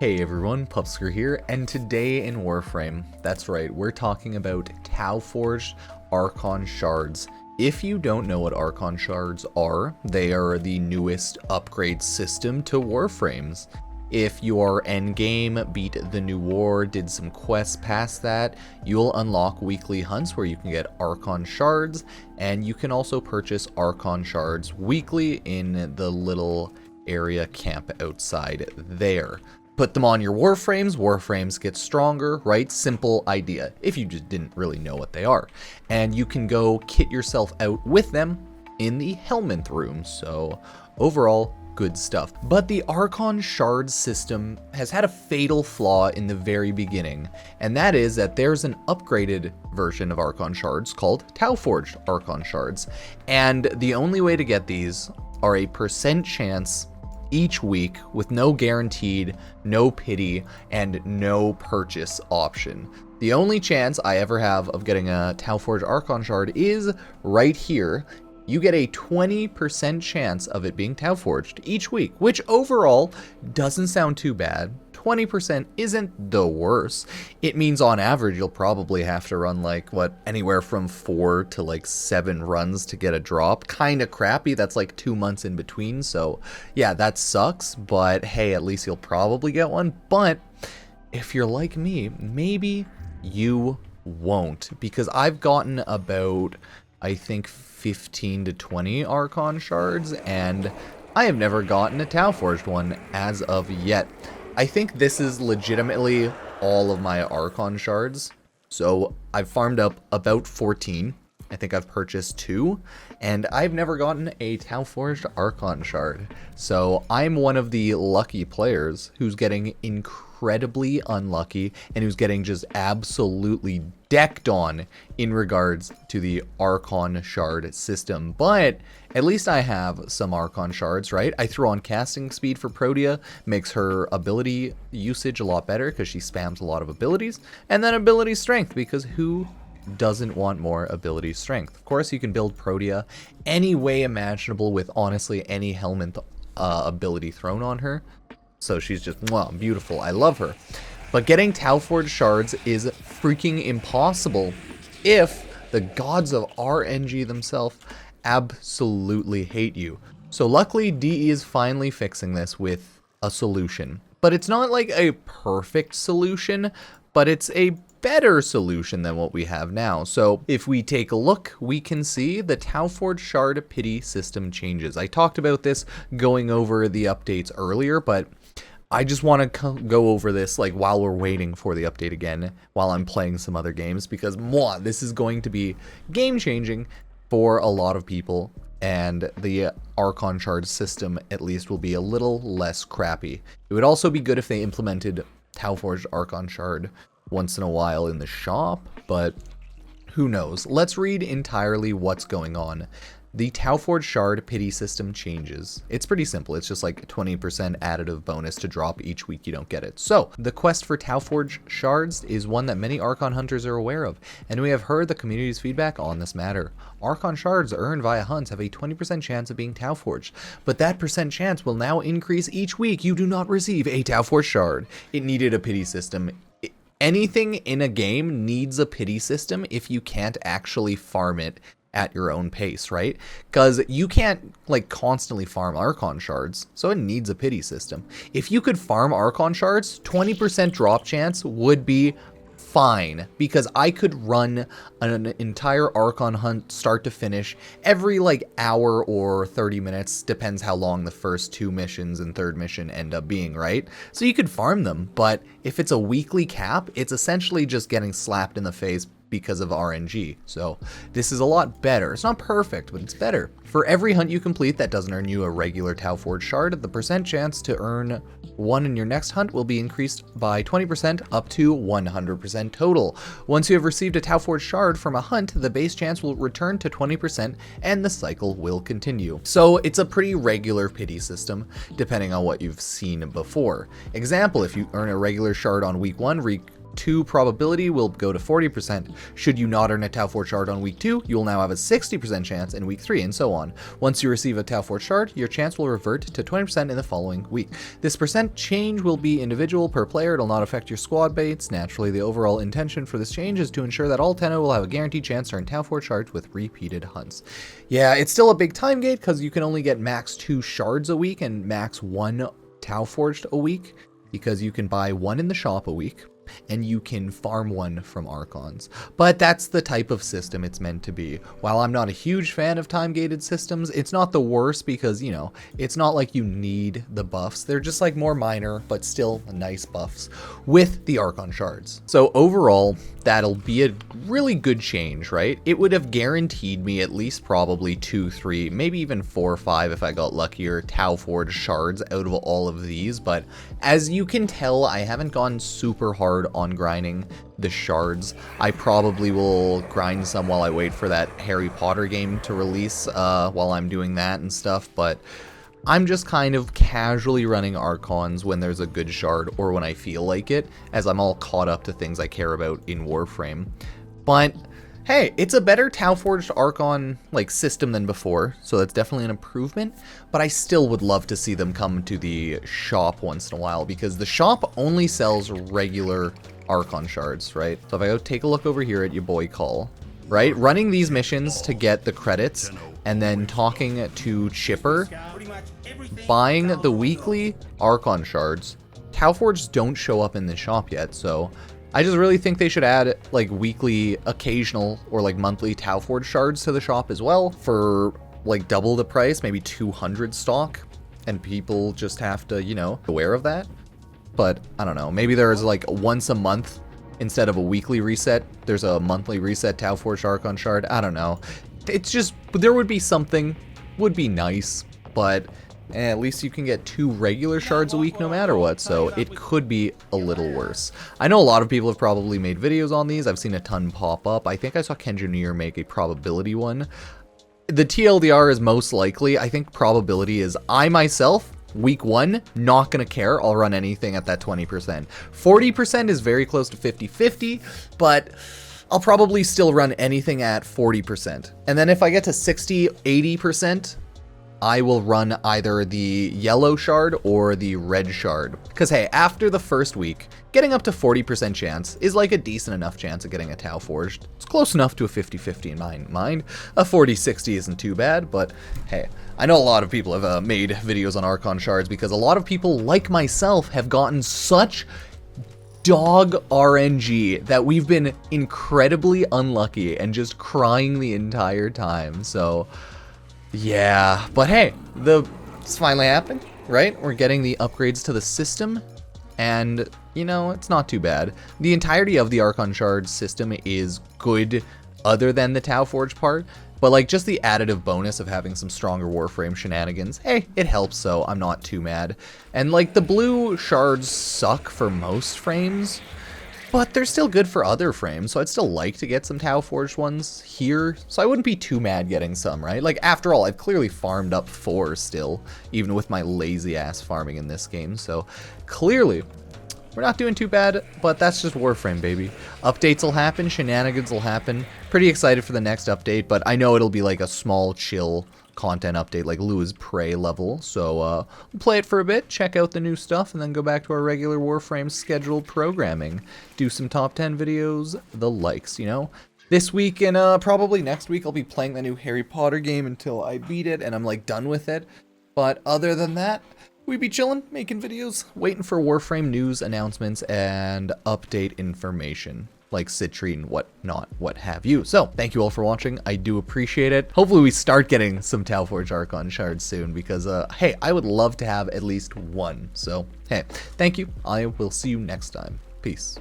Hey everyone, Pupsker here, and today in Warframe, that's right, we're talking about Tauforged Archon Shards. If you don't know what Archon Shards are, they are the newest upgrade system to Warframes. If you are endgame, beat the new war, did some quests past that, you'll unlock weekly hunts where you can get Archon Shards, and you can also purchase Archon Shards weekly in the little area camp outside there. Put them on your Warframes get stronger, right? Simple idea, if you just didn't really know what they are. And you can go kit yourself out with them in the Helminth room, so overall, good stuff. But the Archon Shard system has had a fatal flaw in the very beginning, and that is that there's an upgraded version of Archon Shards called Tauforged Archon Shards, and the only way to get these are a % chance each week with no guaranteed, no pity, and no purchase option. The only chance I ever have of getting a Tauforged Archon Shard is right here. You get a 20% chance of it being Tauforged each week, which overall doesn't sound too bad. 20% isn't the worst. It means on average you'll probably have to run anywhere from 4 to 7 runs to get a drop. Kinda crappy, that's 2 months in between, so yeah, that sucks, but hey, at least you'll probably get one. But if you're like me, maybe you won't, because I've gotten about, I think, 15 to 20 Archon Shards, and I have never gotten a Tauforged one as of yet. I think this is legitimately all of my Archon Shards. So I've farmed up about 14. I think I've purchased 2, and I've never gotten a Tauforged Archon Shard. So I'm one of the lucky players who's getting incredibly unlucky and who's getting just absolutely decked on in regards to the Archon Shard system. But at least I have some Archon Shards, right? I throw on casting speed for Protea, makes her ability usage a lot better because she spams a lot of abilities, and then ability strength, because who doesn't want more ability strength? Of course, you can build Protea any way imaginable with honestly any Helminth ability thrown on her. So she's just beautiful. I love her. But getting Tauforged Shards is freaking impossible if the gods of RNG themselves absolutely hate you. So luckily, DE is finally fixing this with a solution. But it's not like a perfect solution, but it's a better solution than what we have now. So if we take a look, we can see the Tauforged Shard pity system changes. I talked about this going over the updates earlier, but I just want to go over this while we're waiting for the update again, while I'm playing some other games, because this is going to be game changing for a lot of people, and the Archon Shard system at least will be a little less crappy. It would also be good if they implemented Tauforged Archon Shard once in a while in the shop, but who knows. Let's read entirely what's going on. The Tauforged Shard pity system changes. It's pretty simple. It's just 20% additive bonus to drop each week you don't get it. So, the quest for Tauforged Shards is one that many Archon hunters are aware of, and we have heard the community's feedback on this matter. Archon Shards earned via hunts have a 20% chance of being Tauforged, but that percent chance will now increase each week you do not receive a Tauforged Shard. It needed a pity system. Anything in a game needs a pity system if you can't actually farm it at your own pace, right? Because you can't constantly farm Archon Shards, so it needs a pity system. If you could farm Archon Shards, 20% drop chance would be fine, because I could run an entire Archon hunt start to finish every hour or 30 minutes, depends how long the first 2 missions and 3rd mission end up being, right? So you could farm them, but if it's a weekly cap, it's essentially just getting slapped in the face because of RNG. So this is a lot better. It's not perfect, but it's better. For every hunt you complete that doesn't earn you a regular Tauforged Shard, the percent chance to earn one in your next hunt will be increased by 20% up to 100% total. Once you have received a Tauforged Shard from a hunt, the base chance will return to 20% and the cycle will continue. So it's a pretty regular pity system, depending on what you've seen before. Example, if you earn a regular shard on week 1, week 2 probability will go to 40%. Should you not earn a Tauforged Shard on week 2, you will now have a 60% chance in week 3, and so on. Once you receive a Tauforged Shard, your chance will revert to 20% in the following week. This percent change will be individual per player. It'll not affect your squad mates. Naturally, the overall intention for this change is to ensure that all Tenno will have a guaranteed chance to earn Tauforged Shards with repeated hunts. Yeah, it's still a big time gate because you can only get max 2 shards a week and max 1 Tauforged a week, because you can buy 1 in the shop a week and you can farm 1 from Archons. But that's the type of system it's meant to be. While I'm not a huge fan of time-gated systems, it's not the worst because, you know, it's not like you need the buffs. They're just like more minor, but still nice buffs with the Archon Shards. So overall, that'll be a really good change, right? It would have guaranteed me at least probably 2, 3, maybe even 4 or 5 if I got luckier Tauforged Shards out of all of these. But as you can tell, I haven't gone super hard on grinding the shards. I probably will grind some while I wait for that Harry Potter game to release while I'm doing that and stuff, but I'm just kind of casually running Archons when there's a good shard or when I feel like it, as I'm all caught up to things I care about in Warframe. But hey, it's a better Tauforged Archon like system than before, so that's definitely an improvement, but I still would love to see them come to the shop once in a while, because the shop only sells regular Archon Shards, right? So if I go take a look over here at your boy Call, right? Running these missions to get the credits, and then talking to Chipper, buying the weekly Archon Shards. Tauforged don't show up in the shop yet, so I just really think they should add like weekly, occasional, or like monthly Tauforged Shards to the shop as well for like double the price, maybe 200 stock, and people just have to, you know, aware of that. But I don't know, maybe there's like once a month instead of a weekly reset, there's a monthly reset Tauforged Archon Shard. I don't know. It's just, there would be something, would be nice, but at least you can get 2 regular shards a week no matter what, so it could be a little worse. I know a lot of people have probably made videos on these. I've seen a ton pop up. I think I saw Kenjunier make a probability one. The TLDR is most likely. I think probability is I myself, week 1, not gonna care. I'll run anything at that 20%. 40% is very close to 50-50, but I'll probably still run anything at 40%. And then if I get to 60, 80%, I will run either the yellow shard or the red shard. Because hey, after the first week, getting up to 40% chance is like a decent enough chance of getting a Tauforged. It's close enough to a 50-50 in my mind. A 40-60 isn't too bad, but hey, I know a lot of people have made videos on Archon Shards because a lot of people, like myself, have gotten such dog RNG that we've been incredibly unlucky and just crying the entire time. So yeah, but hey, it's finally happened, right? We're getting the upgrades to the system, and you know, it's not too bad. The entirety of the Archon Shard system is good other than the Tauforged part, but like just the additive bonus of having some stronger Warframe shenanigans, hey, it helps, so I'm not too mad. And like the blue shards suck for most frames, but they're still good for other frames, so I'd still like to get some Tauforged ones here, so I wouldn't be too mad getting some, right? Like, after all, I've clearly farmed up 4 still, even with my lazy-ass farming in this game, so clearly, we're not doing too bad, but that's just Warframe, baby. Updates will happen, shenanigans will happen. Pretty excited for the next update, but I know it'll be like a small, chill content update, like Lua's Prey level, so we'll play it for a bit, check out the new stuff, and then go back to our regular Warframe scheduled programming. Do some top 10 videos, the likes, you know? This week and probably next week I'll be playing the new Harry Potter game until I beat it and I'm like done with it. But other than that, we be chilling, making videos, waiting for Warframe news, announcements, and update information. Like Citrine, whatnot, what have you. So, thank you all for watching. I do appreciate it. Hopefully we start getting some Tauforged Archon Shards soon because, hey, I would love to have at least one. So, hey, thank you. I will see you next time. Peace.